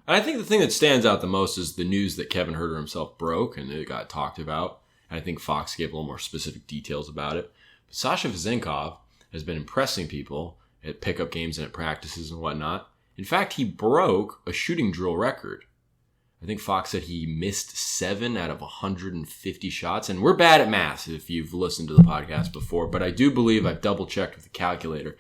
And I think the thing that stands out the most is the news that Kevin Huerter himself broke and it got talked about. And I think Fox gave a little more specific details about it. But Sasha Vezenkov has been impressing people at pickup games and at practices and whatnot. In fact, he broke a shooting drill record. I think Fox said he missed 7 out of 150 shots. And we're bad at math if you've listened to the podcast before. But I do believe I've double-checked with the calculator.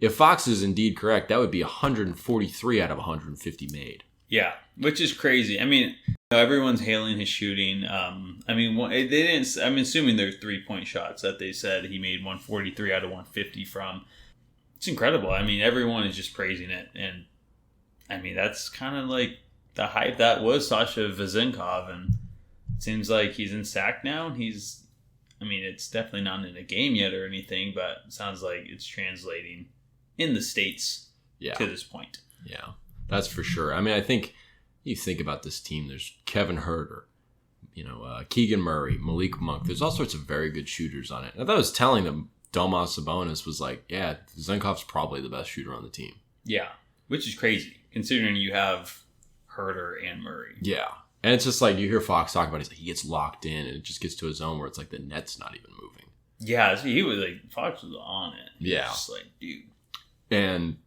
If Fox is indeed correct, that would be 143 out of 150 made. Yeah, which is crazy. I mean, everyone's hailing his shooting. I mean, they didn't. I'm assuming they're 3-point shots that they said he made 143 out of 150 from. It's incredible. I mean, everyone is just praising it, and I mean that's kind of like the hype that was Sasha Vezenkov, and it seems like he's in Sac now. And I mean, it's definitely not in a game yet or anything, but it sounds like it's translating in the States to this point. Yeah. That's for sure. I mean, I think you think about this team. There's Kevin Huerter, Keegan Murray, Malik Monk. There's all sorts of very good shooters on it. I thought I was telling them Domas Sabonis was like, yeah, Zenkov's probably the best shooter on the team. Yeah, which is crazy considering you have Huerter and Murray. Yeah. And it's just like you hear Fox talk about it, he gets locked in and it just gets to a zone where it's like the net's not even moving. Yeah, he was like, Fox was on it. Yeah. Just like, dude. And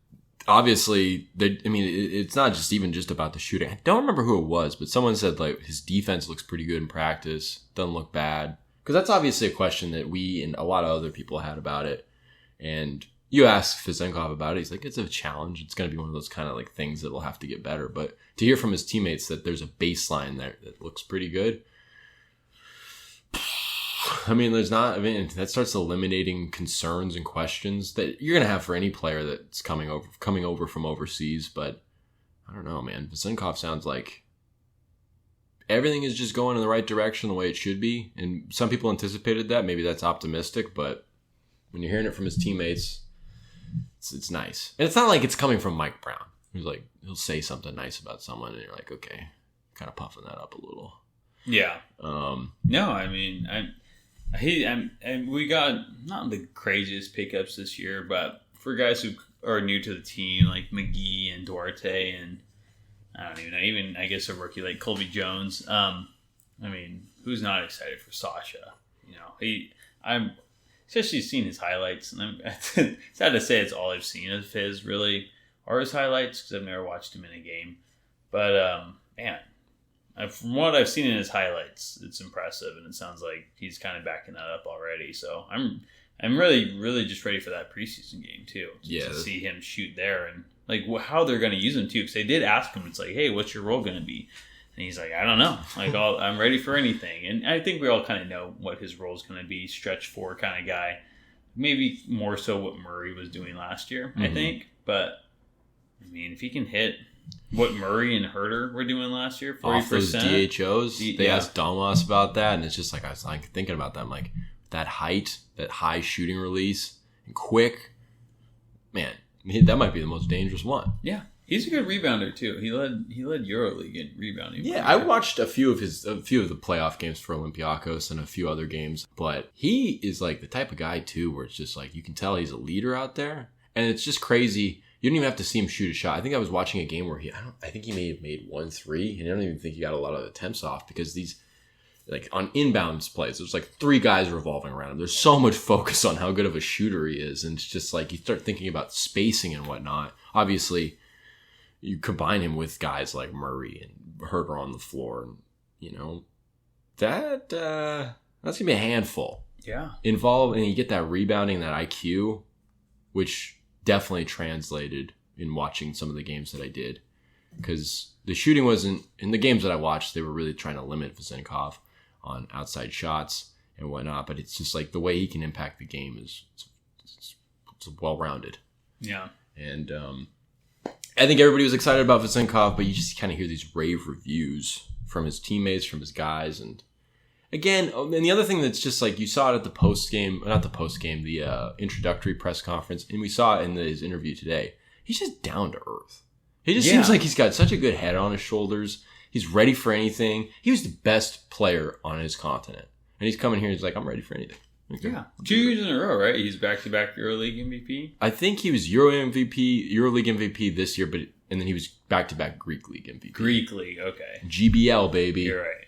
obviously, it's not just about the shooting. I don't remember who it was, but someone said like his defense looks pretty good in practice. Doesn't look bad. Because that's obviously a question that we and a lot of other people had about it. And you ask Vezenkov about it, he's like, it's a challenge. It's going to be one of those kind of like things that will have to get better. But to hear from his teammates that there's a baseline there that looks pretty good. That starts eliminating concerns and questions that you're going to have for any player that's coming over from overseas. But I don't know, man. Vezenkov sounds like everything is just going in the right direction the way it should be. And some people anticipated that. Maybe that's optimistic, but when you're hearing it from his teammates, it's nice. And it's not like it's coming from Mike Brown. He's like, he'll say something nice about someone and you're like, okay, kind of puffing that up a little. Yeah. No, I mean, and we got not the craziest pickups this year, but for guys who are new to the team, like McGee and Duarte, and I don't even know, even I guess a rookie like Colby Jones. I mean, who's not excited for Sasha? I'm especially seeing his highlights, and I'm sad to say it's all I've seen of his really are his highlights because I've never watched him in a game. But man. From what I've seen in his highlights, it's impressive, and it sounds like he's kind of backing that up already. So I'm really, really just ready for that preseason game too. To see him shoot there and like how they're going to use him too. Because they did ask him, it's like, hey, what's your role going to be? And he's like, I don't know. Like I'm ready for anything. And I think we all kind of know what his role is going to be. Stretch 4 kind of guy. Maybe more so what Murray was doing last year, I think. But I mean, if he can hit what Murray and Huerter were doing last year, 40%. Off those DHOs, they asked Domas about that, and it's just like I was like thinking about them, like that height, that high shooting release, and quick. Man, that might be the most dangerous one. Yeah, he's a good rebounder too. He led EuroLeague in rebounding. Yeah, I watched a few of the playoff games for Olympiacos and a few other games, but he is like the type of guy too, where it's just like you can tell he's a leader out there, and it's just crazy. You don't even have to see him shoot a shot. I think I was watching a game where I think he may have made 1 3, and I don't even think he got a lot of attempts off because these, like on inbounds plays, there's like 3 guys revolving around him. There's so much focus on how good of a shooter he is, and it's just like you start thinking about spacing and whatnot. Obviously, you combine him with guys like Murray and Huerter on the floor, and that's gonna be a handful. Yeah, involved, and you get that rebounding, that IQ, which definitely translated in watching some of the games that I did, because the shooting wasn't in the games that I watched. They were really trying to limit Vezenkov on outside shots and whatnot, but it's just like the way he can impact the game is it's well-rounded. Yeah. And I think everybody was excited about Vezenkov, but you just kind of hear these rave reviews from his teammates, from his guys, and again, and the other thing that's just like you saw it at the introductory press conference, and we saw it in his interview today. He's just down to earth. He just seems like he's got such a good head on his shoulders. He's ready for anything. He was the best player on his continent, and he's coming here. He's like, I'm ready for anything. Okay. Yeah, 2 years in a row, right? He's back-to-back EuroLeague MVP. I think he was EuroLeague MVP this year, but and then he was back-to-back Greek League MVP. Greek League, okay. GBL, baby. You're right.